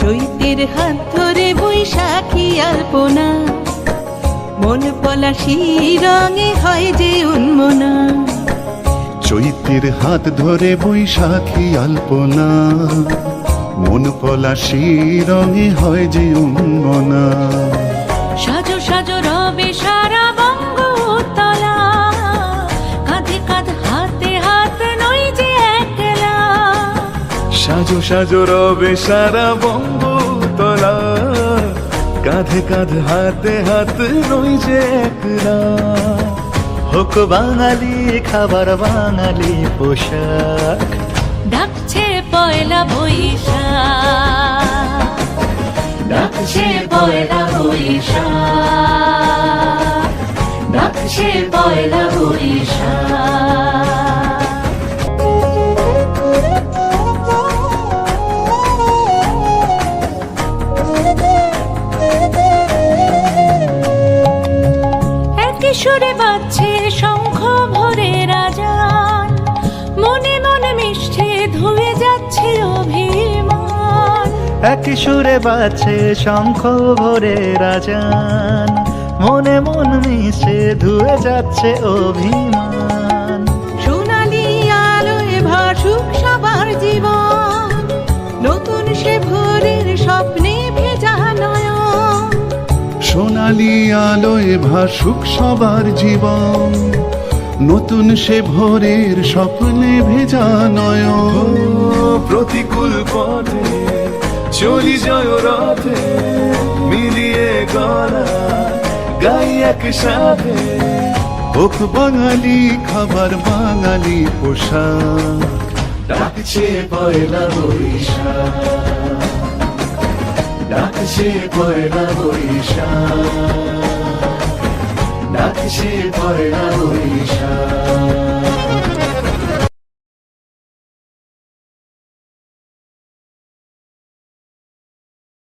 চৈতের হাত ধরে বৈশাখী আলপনা, মন পলাশি রঙে হয় যে উন্মনা। চৈতের হাত ধরে বৈশাখী আলপনা, মন পলাশি রঙে হয় যে উন্মনা। সাজো সাজো রবে সারা বঙ্গতলা, কাঁধে কাঁধ হাতে হাত নই যে একলা। সাজো সাজো রবে সারা বঙ্গতলা, কাঁধে কাঁধ হাতে হাত নই যে একলা। হোক বাঙালি খাবার বাঙালি পোশাক, ডাকছে পয়লা বৈশাখ, ডাকছে পয়লা বৈশাখ, ডাকছে পয়লা বৈশাখ। সুরে বাজছে শঙ্খ ভরে রাজান, মনে মনে মিশছে ধুয়ে যাচ্ছে অভিমান। একই সুরে বাজছে শঙ্খ ভরে রাজান, মনে মন মিশে ধুয়ে যাচ্ছে অভিমান। সোনালি আলোয় ভাসুক সবার জীবন, নতুন সে ভোরের স্বপ্নে ভেজা নয়ন। সোনালি আলোয় ভাসুক সবার জীবন, নতুন সে ভোরের স্বপ্নে ভেজা নয়ন। প্রতিকূল পথে চলি জয় রথে, মিলিয়ে গলা গাই একসাথে। হোক বাঙালি খাবার বাঙালি পোশাক, ডাকছে পয়লা বৈশাখ, ডাকছে পয়লা বৈশাখ, ডাকছে পয়লা বৈশাখ।